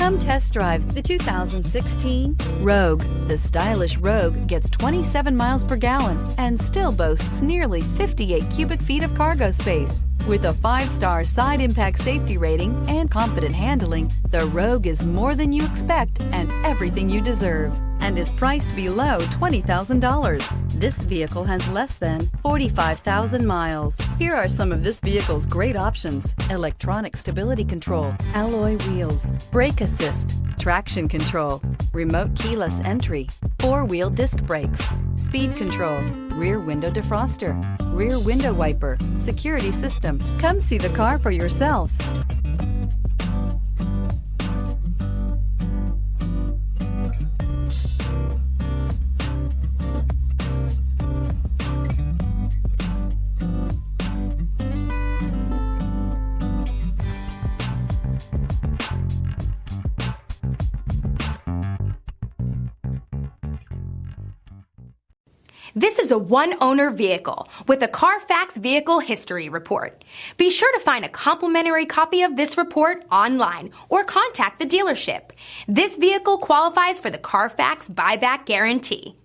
Come test drive the 2016 Rogue. The stylish Rogue gets 27 miles per gallon and still boasts nearly 58 cubic feet of cargo space. With a 5-star side impact safety rating and confident handling, the Rogue is more than you expect and everything you deserve, and is priced below $20,000. This vehicle has less than 45,000 miles. Here are some of this vehicle's great options: electronic stability control, alloy wheels, brake assist, traction control, remote keyless entry, 4-wheel disc brakes, speed control, rear window defroster, rear window wiper, security system. Come see the car for yourself. This is a one-owner vehicle with a Carfax Vehicle History Report. Be sure to find a complimentary copy of this report online or contact the dealership. This vehicle qualifies for the Carfax Buyback Guarantee.